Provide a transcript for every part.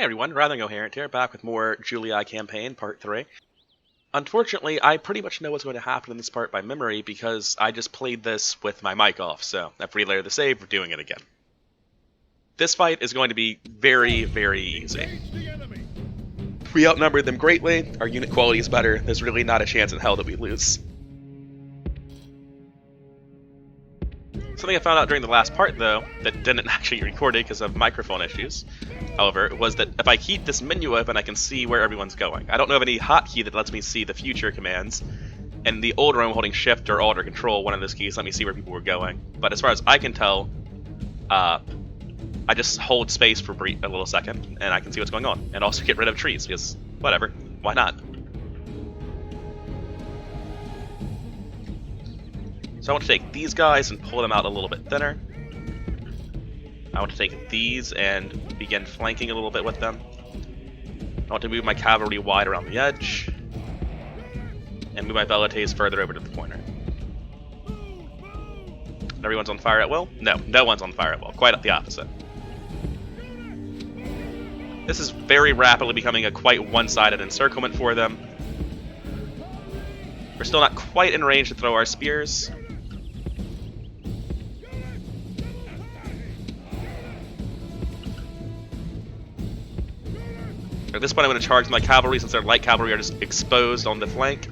Hey everyone, rather Incoherent here, back with more Julii campaign, part 3. Unfortunately, I pretty much know what's going to happen in this part by memory because I just played this with my mic off, so I've relayed the save, we're doing it again. This fight is going to be very, very easy. We outnumbered them greatly, our unit quality is better, there's really not a chance in hell that we lose. Something I found out during the last part, though, that didn't actually get recorded because of microphone issues, however, was that if I keep this menu open, I can see where everyone's going. I don't know of any hotkey that lets me see the future commands. In the old room, holding Shift or Alt or Control, one of those keys let me see where people were going. But as far as I can tell, I just hold space for a little second, and I can see what's going on. And also get rid of trees, because, whatever, why not? So I want to take these guys and pull them out a little bit thinner. I want to take these and begin flanking a little bit with them. I want to move my cavalry wide around the edge. And move my velites further over to the corner. Everyone's on fire at will? No, no one's on fire at will. Quite the opposite. This is very rapidly becoming a quite one-sided encirclement for them. We're still not quite in range to throw our spears. At this point, I'm going to charge my cavalry since their light cavalry are just exposed on the flank.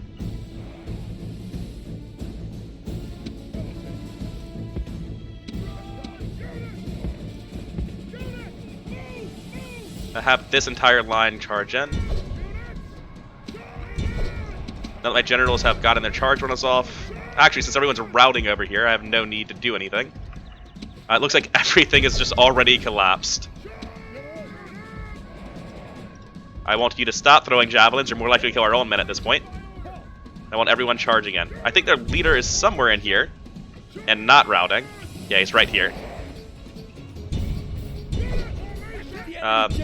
I have this entire line charge in. Now that my generals have gotten their charge runners off. Actually, since everyone's routing over here, I have no need to do anything. It looks like everything is just already collapsed. I want you to stop throwing javelins, you're more likely to kill our own men at this point. I want everyone charging in. I think their leader is somewhere in here, and not routing. Yeah, he's right here.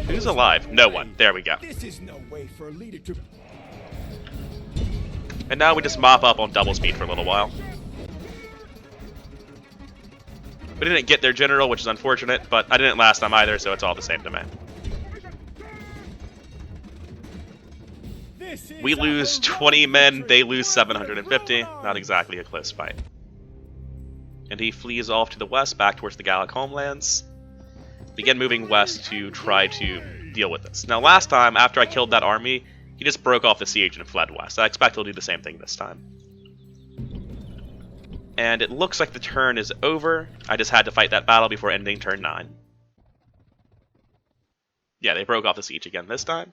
Who's alive? No one. There we go. And now we just mop up on double speed for a little while. We didn't get their general, which is unfortunate, but I didn't last time either, so it's all the same to me. We lose 20 men, they lose 750. Not exactly a close fight. And he flees off to the west, back towards the Gallic homelands. Begin moving west to try to deal with this. Now last time, after I killed that army, he just broke off the siege and fled west. I expect he'll do the same thing this time. And it looks like the turn is over. I just had to fight that battle before ending turn 9. Yeah, they broke off the siege again this time.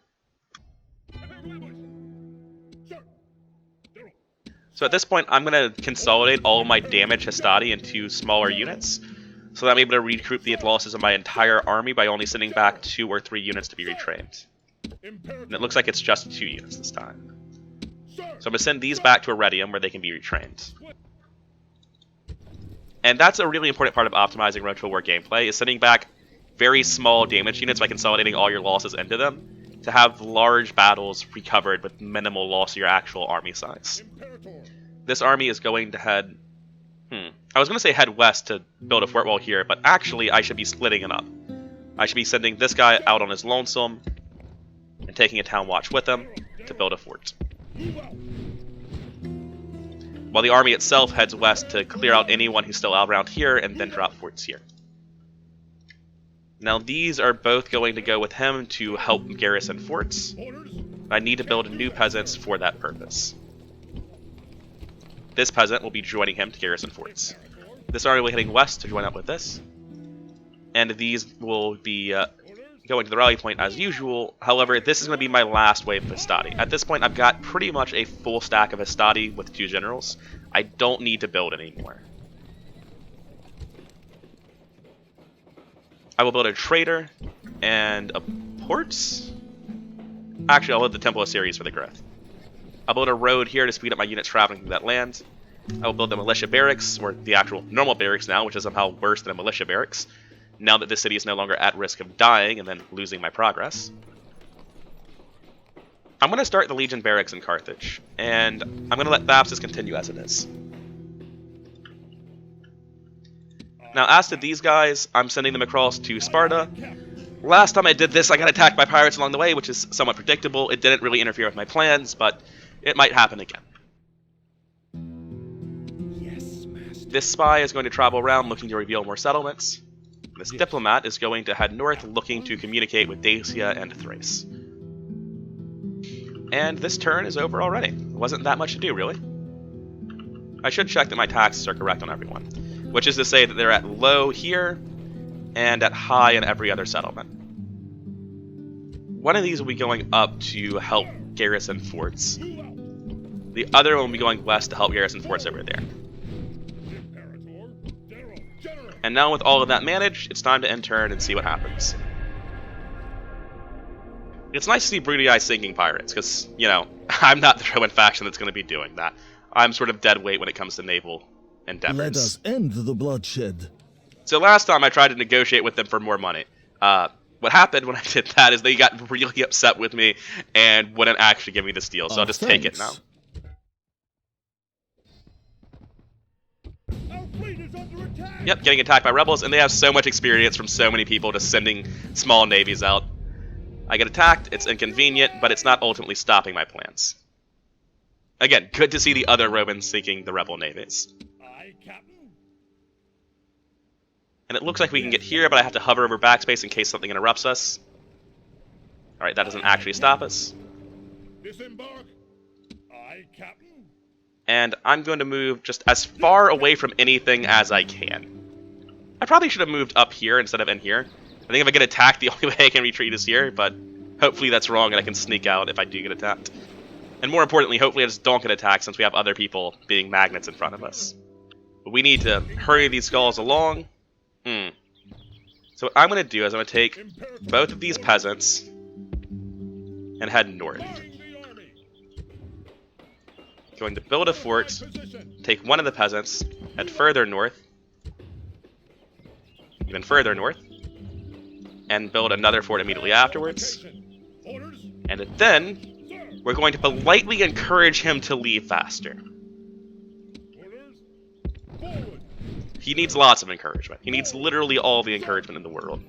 So at this point, I'm going to consolidate all my damage hastati into smaller units, so that I'm able to recoup the losses of my entire army by only sending back 2 or 3 units to be retrained. And it looks like it's just 2 units this time. So I'm going to send these back to Iridium where they can be retrained. And that's a really important part of optimizing Retro War gameplay, is sending back very small damage units by consolidating all your losses into them, to have large battles recovered with minimal loss of your actual army size. This army is going to head... I was going to say head west to build a fort wall here, but actually I should be splitting it up. I should be sending this guy out on his lonesome, and taking a town watch with him to build a fort. While the army itself heads west to clear out anyone who's still out around here, and then drop forts here. Now these are both going to go with him to help garrison forts. I need to build new peasants for that purpose. This peasant will be joining him to garrison forts. This army will be heading west to join up with this. And these will be going to the rally point as usual. However, this is going to be my last wave of hastati. At this point, I've got pretty much a full stack of hastati with 2 generals. I don't need to build anymore. I will build a trader and a port. Actually, I'll build the Temple of Ceres for the growth. I'll build a road here to speed up my units traveling through that land. I will build the militia barracks, or the actual normal barracks now, which is somehow worse than a militia barracks, now that this city is no longer at risk of dying and then losing my progress. I'm going to start the Legion barracks in Carthage, and I'm going to let Thapsus continue as it is. Now, as to these guys, I'm sending them across to Sparta. Last time I did this, I got attacked by pirates along the way, which is somewhat predictable. It didn't really interfere with my plans, but it might happen again. Yes, master. This spy is going to travel around looking to reveal more settlements. This diplomat is going to head north looking to communicate with Dacia and Thrace. And this turn is over already. Wasn't that much to do, really. I should check that my taxes are correct on everyone, which is to say that they're at low here and at high in every other settlement. One of these will be going up to help garrison forts. The other one will be going west to help garrison forts over there. And now with all of that managed, it's time to end turn and see what happens. It's nice to see Julii sinking pirates, because, you know, I'm not the Roman faction that's going to be doing that. I'm sort of dead weight when it comes to naval endeavors. Let us end the bloodshed. So last time I tried to negotiate with them for more money. What happened when I did that is they got really upset with me and wouldn't actually give me this deal, so I'll just take it now. Yep, getting attacked by rebels, and they have so much experience from so many people just sending small navies out. I get attacked, it's inconvenient, but it's not ultimately stopping my plans. Again, good to see the other Romans sinking the rebel navies. Aye, Captain. And it looks like we can get here, but I have to hover over backspace in case something interrupts us. Alright, that doesn't actually stop us. Disembark. Aye, Captain. And I'm going to move just as far away from anything as I can. I probably should have moved up here instead of in here. I think if I get attacked, the only way I can retreat is here, but hopefully that's wrong and I can sneak out if I do get attacked. And more importantly, hopefully I just don't get attacked since we have other people being magnets in front of us. But we need to hurry these skulls along. So what I'm going to do is I'm going to take both of these peasants and head north. Going to build a fort, take one of the peasants, head further north, even further north, and build another fort immediately afterwards. And then we're going to politely encourage him to leave faster. He needs lots of encouragement. He needs literally all the encouragement in the world.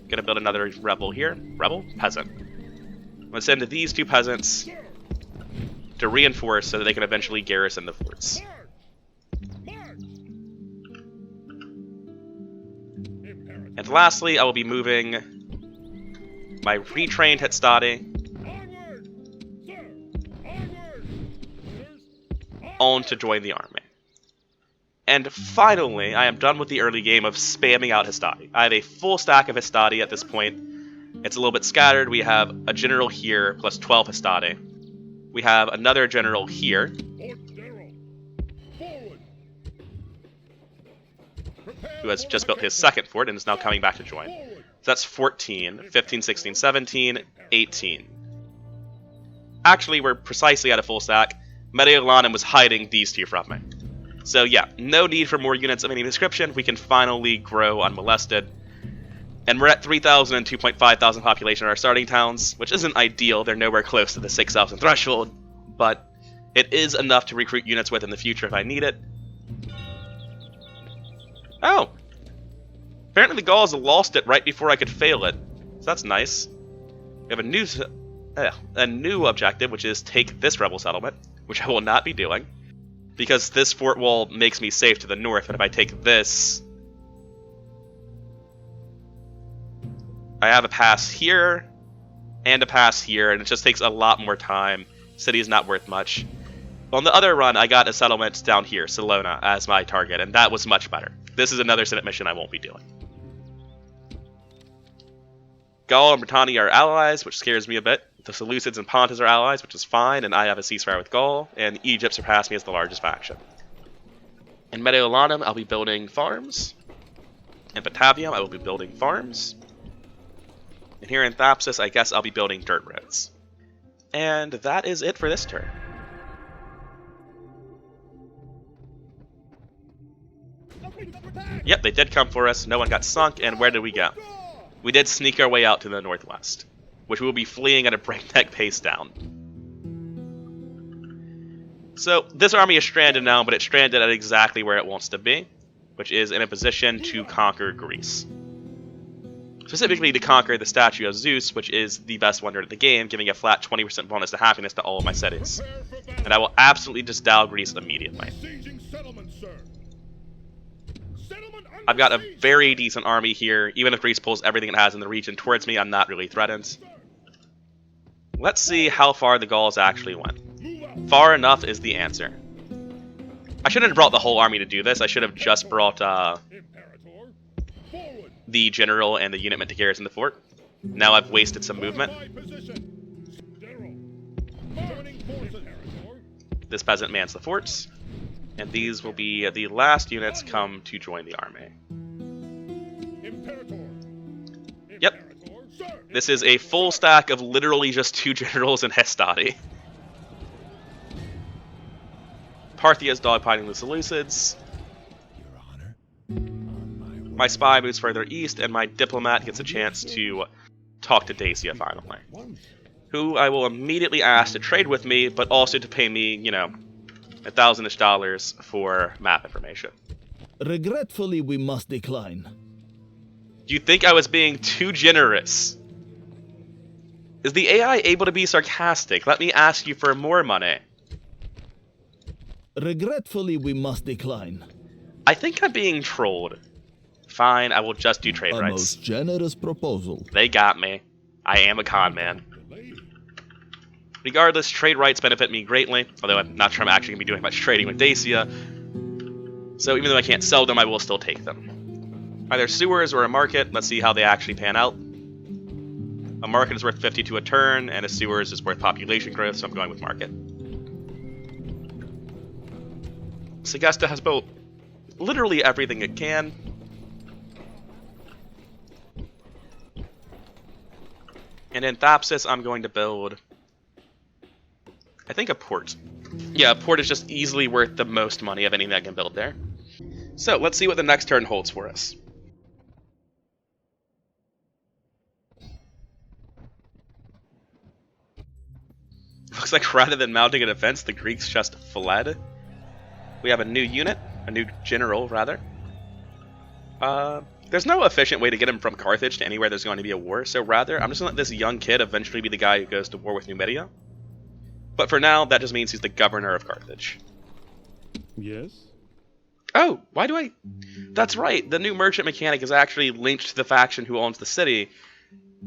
Gonna build another rebel here. Rebel? Peasant. I'm gonna send these two peasants to reinforce so that they can eventually garrison the forts. And lastly, I will be moving my retrained Hastati on to join the army. And finally, I am done with the early game of spamming out Hastati. I have a full stack of Hastati at this point. It's a little bit scattered. We have a general here plus 12 Hastati. We have another general here. Who has just built his second fort and is now coming back to join. So that's 14, 15, 16, 17, 18. Actually, we're precisely at a full stack. Mediolanum was hiding these two from me. So yeah, no need for more units of any description. We can finally grow unmolested. And we're at 3,000 and 2.5 thousand population in our starting towns, which isn't ideal. They're nowhere close to the 6,000 threshold, but it is enough to recruit units with in the future if I need it. Oh! Apparently the Gauls lost it right before I could fail it. So that's nice. We have a new objective, which is take this rebel settlement, which I will not be doing, because this fort wall makes me safe to the north, and if I take this, I have a pass here, and a pass here, and it just takes a lot more time. City is not worth much. On the other run, I got a settlement down here, Salona, as my target, and that was much better. This is another Senate mission I won't be doing. Gaul and Britannia are allies, which scares me a bit. The Seleucids and Pontus are allies, which is fine, and I have a ceasefire with Gaul, and Egypt surpassed me as the largest faction. In Mediolanum, I'll be building farms. In Batavium, I will be building farms. And here in Thapsus, I guess I'll be building dirt roads. And that is it for this turn. Yep, they did come for us. No one got sunk, and where did we go? We did sneak our way out to the northwest, which we will be fleeing at a breakneck pace down. So, this army is stranded now, but it's stranded at exactly where it wants to be, which is in a position to conquer Greece. specifically to conquer the statue of Zeus, which is the best wonder in the game, giving a flat 20% bonus to happiness to all of my cities. Prepare for battle. And I will absolutely just Dow Greece immediately. Besieging settlement, sir. Settlement under I've got a siege, very sir. decent army here. Even if Greece pulls everything it has in the region towards me, I'm not really threatened. Let's see how far the Gauls actually went. Move out. Far enough is the answer. I shouldn't have brought the whole army to do this. I should have just brought Imperator. Forward. the general and the unit meant to garrison the fort. Now I've wasted some movement. My position. General. Joining forces. Imperator. This peasant mans the forts. And these will be the last units come to join the army. Imperator. Yep. Imperator. Sir. This is a full stack of literally just 2 generals and Hestati. Parthia's dogfighting the Seleucids. Your Honor. On my way. My spy moves further east, and my diplomat gets a chance to talk to Dacia finally. Who I will immediately ask to trade with me, but also to pay me, you know, $1,000-ish for map information. Regretfully, we must decline. Do you think I was being too generous? Is the AI able to be sarcastic? Let me ask you for more money. Regretfully, we must decline. I think I'm being trolled. Fine, I will just do trade A rights. most generous proposal. They got me. I am a con man. Regardless, trade rights benefit me greatly, although I'm not sure I'm actually going to be doing much trading with Dacia. So even though I can't sell them, I will still take them. Either sewers or a market. Let's see how they actually pan out. A market is worth 52 a turn, and a sewers is worth population growth, so I'm going with market. Segesta has built literally everything it can. And in Thapsus, I'm going to build, I think, a port. Yeah, a port is just easily worth the most money of anything I can build there. So, let's see what the next turn holds for us. Looks like rather than mounting a defense, the Greeks just fled. We have a new unit, a new general, rather. There's no efficient way to get him from Carthage to anywhere there's going to be a war, so rather, I'm just going to let this young kid eventually be the guy who goes to war with Numidia. But for now, that just means he's the governor of Carthage. Yes. Oh, why do I... That's right, the new merchant mechanic is actually linked to the faction who owns the city.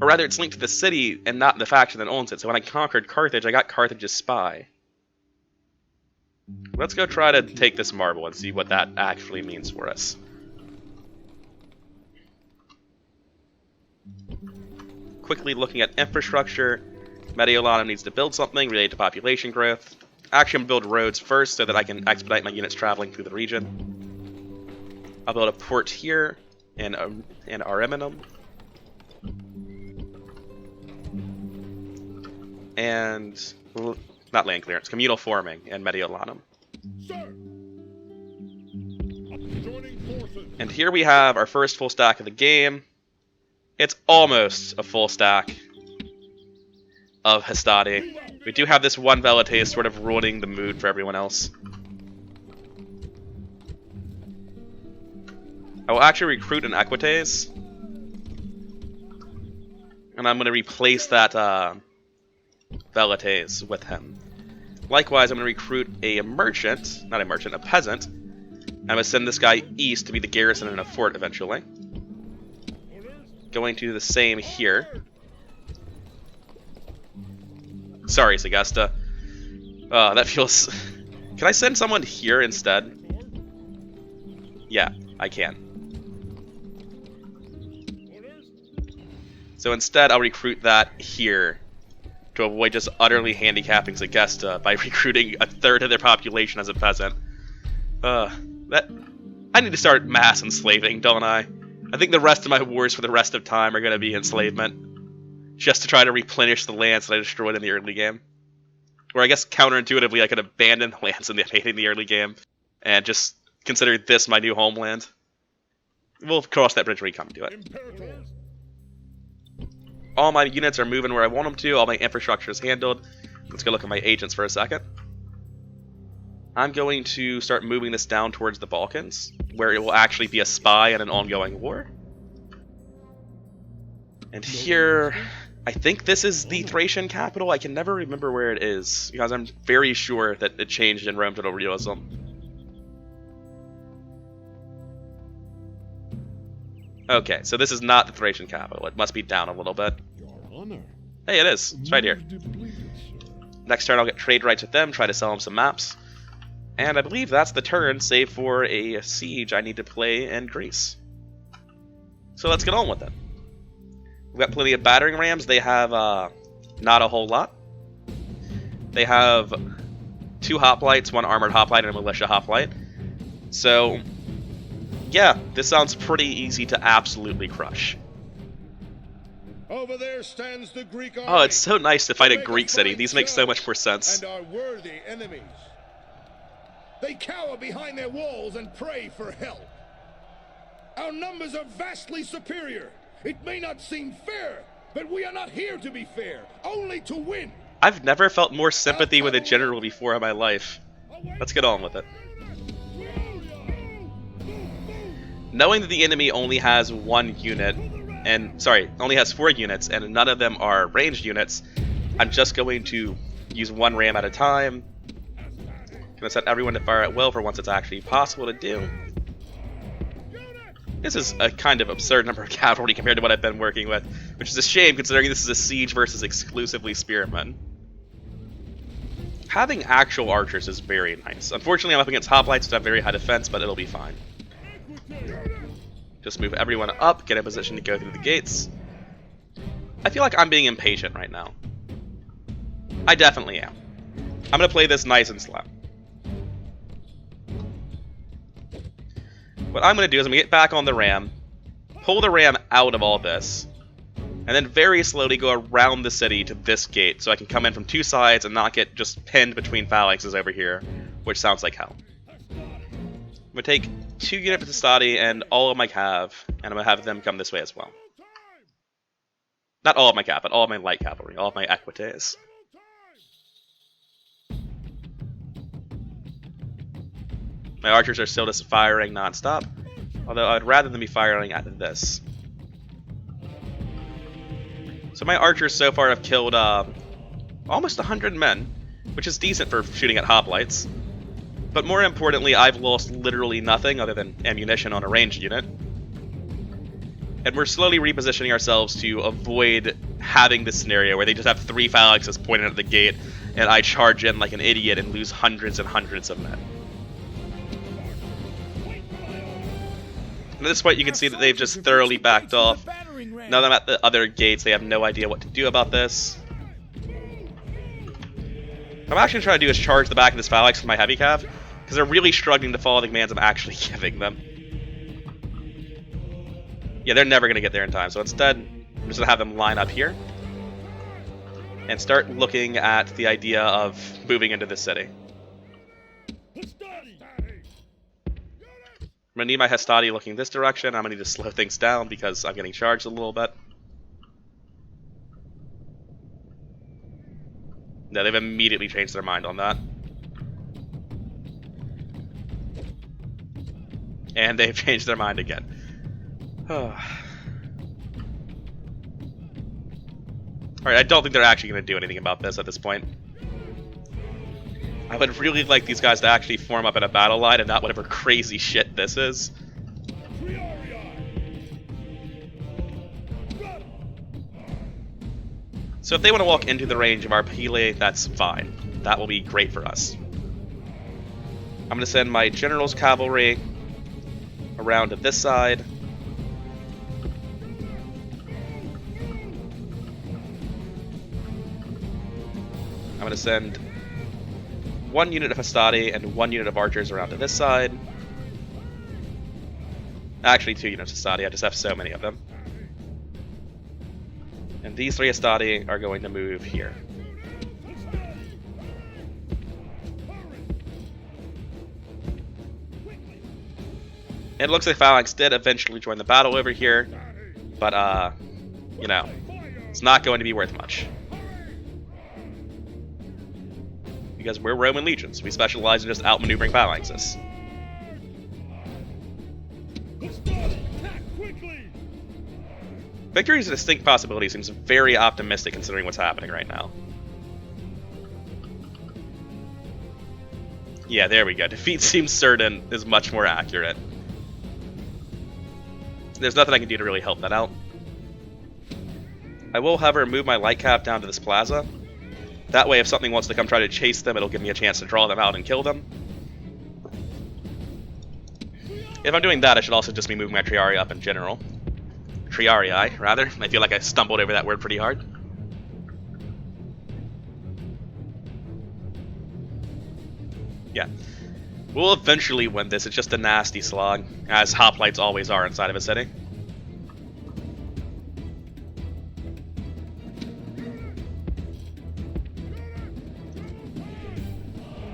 Or rather, it's linked to the city and not the faction that owns it. So when I conquered Carthage, I got Carthage's spy. Let's go try to take this marble and see what that actually means for us. Quickly looking at infrastructure, Mediolanum needs to build something related to population growth. Actually, I'm going to build roads first so that I can expedite my units traveling through the region. I'll build a port here in Ariminum. And, not land clearance, communal forming in Mediolanum. Sir. Joining forces. And here we have our first full stack of the game. It's almost a full stack of Hastati. We do have this one Velites sort of ruining the mood for everyone else. I will actually recruit an Equites. And I'm going to replace that Velites with him. Likewise, I'm going to recruit a merchant, not a merchant, a peasant. I'm going to send this guy east to be the garrison in a fort eventually. Going to do the same here. Sorry, Segesta. That feels... Can I send someone here instead? Yeah, I can. So instead, I'll recruit that here to avoid just utterly handicapping Segesta by recruiting a third of their population as a peasant. I need to start mass enslaving, don't I? I think the rest of my wars for the rest of time are going to be enslavement. Just to try to replenish the lands that I destroyed in the early game. Or I guess counterintuitively I could abandon the lands in the early game and just consider this my new homeland. We'll cross that bridge when we come to it. Imperators. All my units are moving where I want them to, all my infrastructure is handled. Let's go look at my agents for a second. I'm going to start moving this down towards the Balkans, where it will actually be a spy in an ongoing war. And here, I think this is the Thracian capital. I can never remember where it is, because I'm very sure that it changed in Rome Total Realism. Okay, so this is not the Thracian capital. It must be down a little bit. Your honor. Hey, it is. It's right here. Next turn, I'll get trade rights with them, try to sell them some maps. And I believe that's the turn, save for a siege I need to play in Greece. So let's get on with it. We've got plenty of battering rams. They have not a whole lot. They have 2 hoplites, 1 armored hoplite, and a militia hoplite. So, yeah, this sounds pretty easy to absolutely crush. Over there stands the Greek army. Oh, it's so nice to fight a Greek city. These make so much more sense. And our worthy enemies. They cower behind their walls and pray for help. Our numbers are vastly superior. It may not seem fair, but we are not here to be fair, only to win. I've never felt more sympathy with a general before in my life. Let's get on with it. Knowing that the enemy only has 1 unit, only has 4 units, and none of them are ranged units, I'm just going to use 1 ram at a time. Gonna set everyone to fire at will for once it's actually possible to do. This is a kind of absurd number of cavalry compared to what I've been working with, which is a shame considering this is a siege versus exclusively spearmen. Having actual archers is very nice. Unfortunately, I'm up against hoplites that have very high defense, but it'll be fine. Just move everyone up, get in position to go through the gates. I feel like I'm being impatient right now. I definitely am. I'm going to play this nice and slow. What I'm going to do is I'm going to get back on the ram, pull the ram out of all this, and then very slowly go around the city to this gate so I can come in from 2 sides and not get just pinned between phalanxes over here, which sounds like hell. I'm going to take 2 units of Testati and all of my cav, and I'm going to have them come this way as well. Not all of my cav, but all of my light cavalry, all of my equites. My archers are still just firing non-stop, although I'd rather them be firing at this. So my archers so far have killed almost 100 men, which is decent for shooting at hoplites. But more importantly, I've lost literally nothing other than ammunition on a ranged unit. And we're slowly repositioning ourselves to avoid having this scenario where they just have 3 phalanxes pointed at the gate, and I charge in like an idiot and lose hundreds and hundreds of men. At this point, you can see that they've just thoroughly backed off. Now that I'm at the other gates, they have no idea what to do about this. What I'm actually trying to do is charge the back of this phalanx with my heavy cav, because they're really struggling to follow the commands I'm actually giving them. Yeah, they're never going to get there in time, so instead, I'm just going to have them line up here and start looking at the idea of moving into the city. I'm going to need my Hastati looking this direction. I'm going to need to slow things down because I'm getting charged a little bit. No, they've immediately changed their mind on that. And they've changed their mind again. Alright, I don't think they're actually going to do anything about this at this point. I would really like these guys to actually form up in a battle line and not whatever crazy shit this is. So if they want to walk into the range of our Pele, that's fine. That will be great for us. I'm going to send my general's cavalry around to this side. I'm going to send 1 unit of Hastati and 1 unit of archers around to this side. Actually, 2 units of Hastati, I just have so many of them. And these 3 Hastati are going to move here. It looks like Phalanx did eventually join the battle over here, but, you know, it's not going to be worth much. Because we're Roman legions. We specialize in just outmaneuvering phalanxes. Victory is a distinct possibility. Seems very optimistic considering what's happening right now. Yeah, there we go. Defeat seems certain is much more accurate. There's nothing I can do to really help that out. I will, however, move my light cap down to this plaza. That way, if something wants to come try to chase them, it'll give me a chance to draw them out and kill them. If I'm doing that, I should also just be moving my Triarii up in general. Triarii, rather. I feel like I stumbled over that word pretty hard. Yeah. We'll eventually win this. It's just a nasty slog, as hoplites always are inside of a city.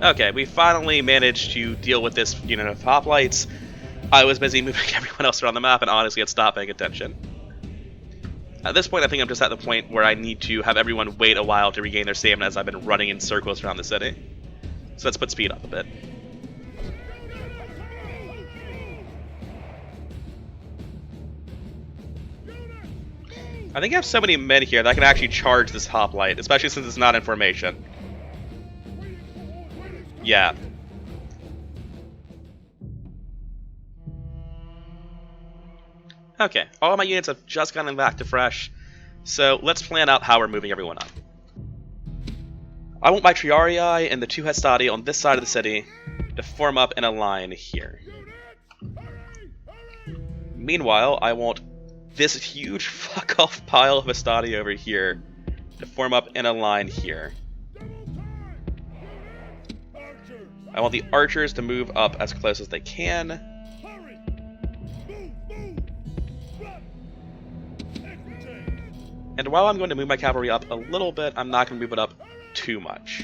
Okay, we finally managed to deal with this unit of hoplites. I was busy moving everyone else around the map and honestly had stopped paying attention. At this point, I think I'm just at the point where I need to have everyone wait a while to regain their stamina as I've been running in circles around the city. So let's put speed up a bit. I think I have so many men here that I can actually charge this hoplite, especially since it's not in formation. Yeah. Okay, all of my units have just gotten back to fresh, so let's plan out how we're moving everyone up. I want my Triarii and the 2 Hastati on this side of the city to form up in a line here. Meanwhile, I want this huge fuck-off pile of Hastati over here to form up in a line here. I want the archers to move up as close as they can. And while I'm going to move my cavalry up a little bit, I'm not going to move it up too much.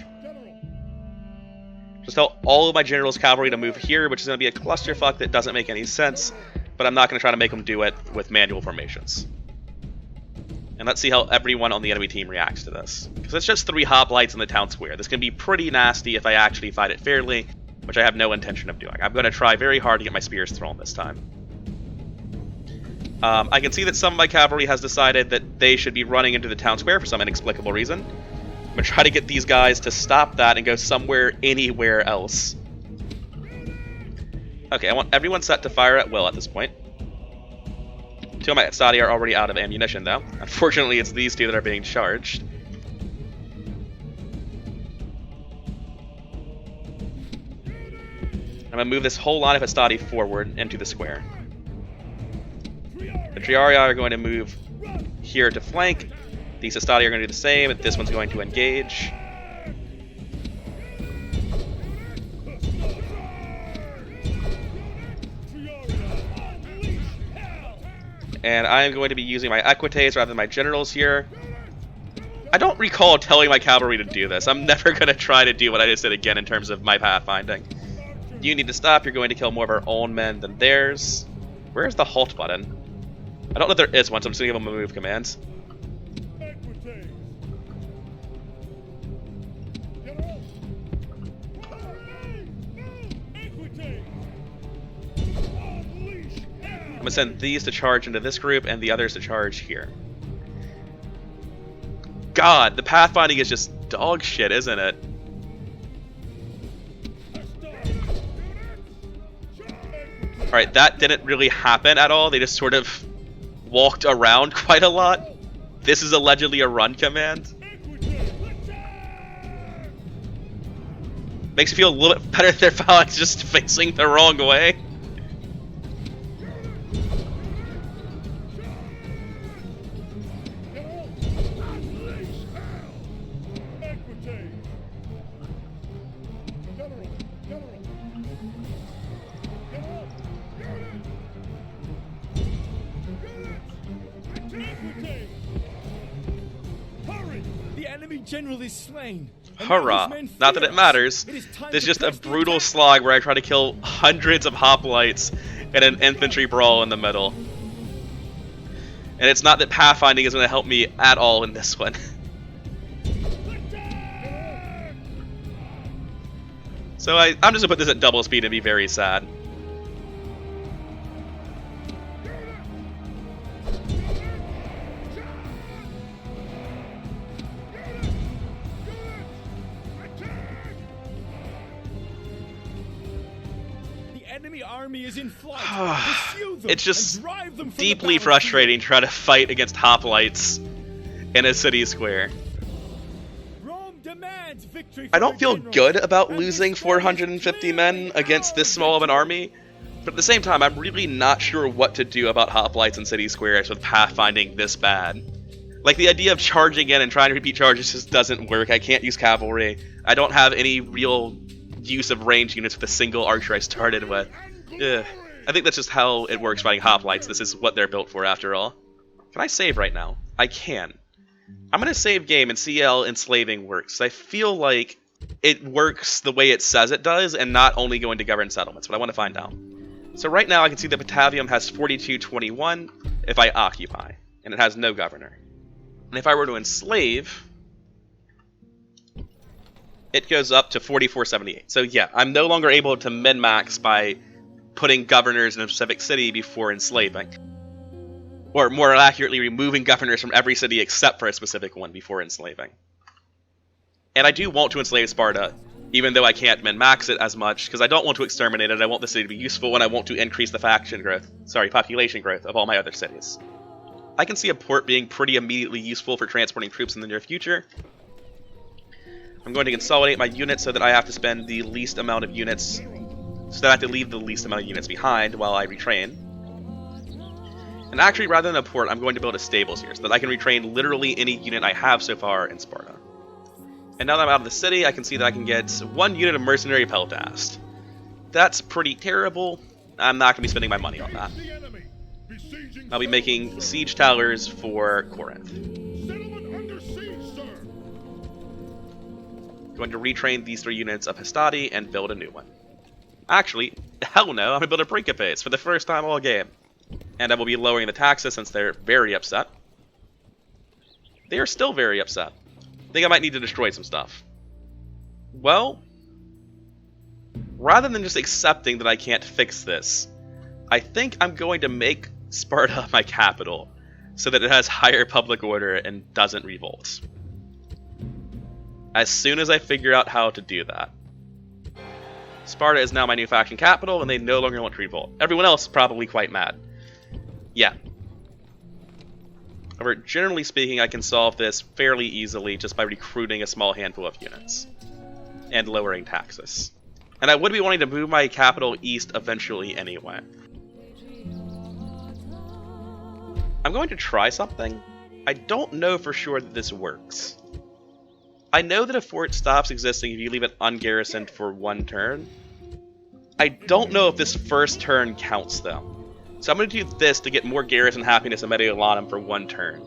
Just tell all of my generals' cavalry to move here, which is going to be a clusterfuck that doesn't make any sense, but I'm not going to try to make them do it with manual formations. And let's see how everyone on the enemy team reacts to this. Because it's just 3 hoplites in the town square. This can be pretty nasty if I actually fight it fairly, which I have no intention of doing. I'm going to try very hard to get my spears thrown this time. I can see that some of my cavalry has decided that they should be running into the town square for some inexplicable reason. I'm going to try to get these guys to stop that and go somewhere, anywhere else. Okay, I want everyone set to fire at will at this point. 2 of my Hastati are already out of ammunition, though. Unfortunately, it's these 2 that are being charged. I'm going to move this whole line of Hastati forward into the square. The Triarii are going to move here to flank. These Hastati are going to do the same, and this one's going to engage. And I am going to be using my equites rather than my generals here. I don't recall telling my cavalry to do this. I'm never going to try to do what I just did again in terms of my pathfinding. You need to stop. You're going to kill more of our own men than theirs. Where's the halt button? I don't know if there is one, so I'm just going to give them a move command. I'm going to send these to charge into this group and the others to charge here. God, the pathfinding is just dog shit, isn't it? Alright, that didn't really happen at all. They just sort of walked around quite a lot. This is allegedly a run command. Makes me feel a little bit better that their phalanx just facing the wrong way. General is slain. Hurrah. Not that it matters. This is just a brutal slog where I try to kill hundreds of hoplites and an infantry brawl in the middle. And it's not that pathfinding is going to help me at all in this one. So I'm just going to put this at double speed and be very sad. enemy army is in flight. Pursue them It's just and drive them from the deeply battlefield. frustrating trying to fight against hoplites in a city square. Rome demands victory I for don't her feel generals, good about and losing this war is 450 men clearly against our this small of an victory. army, but at the same time, I'm really not sure what to do about hoplites and city squares with pathfinding this bad. Like, the idea of charging in and trying to repeat charges just doesn't work. I can't use cavalry. I don't have any real use of range units with a single archer I started with. Ugh. I think that's just how it works fighting hoplites. This is what they're built for, after all. Can I save right now? I can. I'm going to save game and see how enslaving works. I feel like it works the way it says it does, and not only going to govern settlements, but I want to find out. So right now I can see that Batavium has 4221 if I occupy, and it has no governor. And if I were to enslave, it goes up to 4478. So yeah, I'm no longer able to min-max by putting governors in a specific city before enslaving. Or more accurately, removing governors from every city except for a specific one before enslaving. And I do want to enslave Sparta, even though I can't min-max it as much, because I don't want to exterminate it. I want the city to be useful, and I want to increase the population growth of all my other cities. I can see a port being pretty immediately useful for transporting troops in the near future. I'm going to consolidate my units so that I have to spend the least amount of units, so that I have to leave the least amount of units behind while I retrain. And actually, rather than a port, I'm going to build a stables here, so that I can retrain literally any unit I have so far in Sparta. And now that I'm out of the city, I can see that I can get 1 unit of mercenary peltast. That's pretty terrible. I'm not going to be spending my money on that. The enemy. Besieging I'll be making siege towers for Corinth. settlement under siege, sir. Going to retrain these 3 units of Hastati and build a new one. Actually, hell no, I'm going to build a Principes for the first time all game. And I will be lowering the taxes since they're very upset. They are still very upset. I think I might need to destroy some stuff. Well, rather than just accepting that I can't fix this, I think I'm going to make Sparta my capital so that it has higher public order and doesn't revolt. As soon as I figure out how to do that. Sparta is now my new faction capital, and they no longer want to revolt. Everyone else is probably quite mad. Yeah. However, generally speaking, I can solve this fairly easily just by recruiting a small handful of units. And lowering taxes. And I would be wanting to move my capital east eventually anyway. I'm going to try something. I don't know for sure that this works. I know that a fort stops existing if you leave it ungarrisoned for 1 turn. I don't know if this first turn counts though. So I'm going to do this to get more garrison happiness in Mediolanum for 1 turn.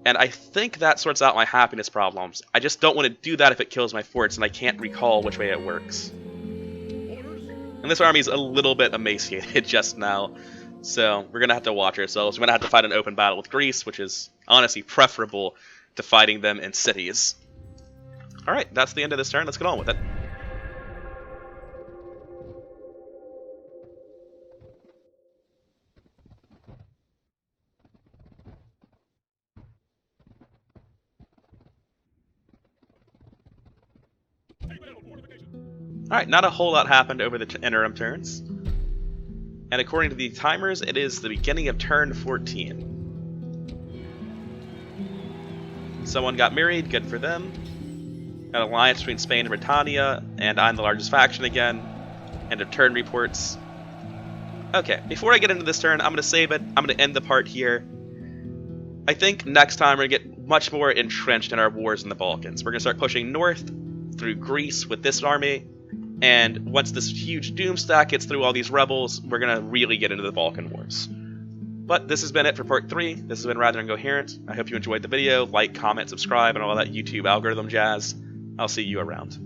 And I think that sorts out my happiness problems. I just don't want to do that if it kills my forts, and I can't recall which way it works. And this army is a little bit emaciated just now, so we're going to have to watch ourselves. We're going to have to fight an open battle with Greece, which is honestly preferable to fighting them in cities. Alright, that's the end of this turn. Let's get on with it. Alright, not a whole lot happened over the interim turns. And according to the timers, it is the beginning of turn 14. Someone got married, good for them. An alliance between Spain and Britannia, and I'm the largest faction again. End of turn reports. Okay, before I get into this turn, I'm going to save it. I'm going to end the part here. I think next time we're going to get much more entrenched in our wars in the Balkans. We're going to start pushing north through Greece with this army. And once this huge doom stack gets through all these rebels, we're going to really get into the Balkan Wars. But this has been it for part 3. This has been Rather Incoherent. I hope you enjoyed the video. Like, comment, subscribe, and all that YouTube algorithm jazz. I'll see you around.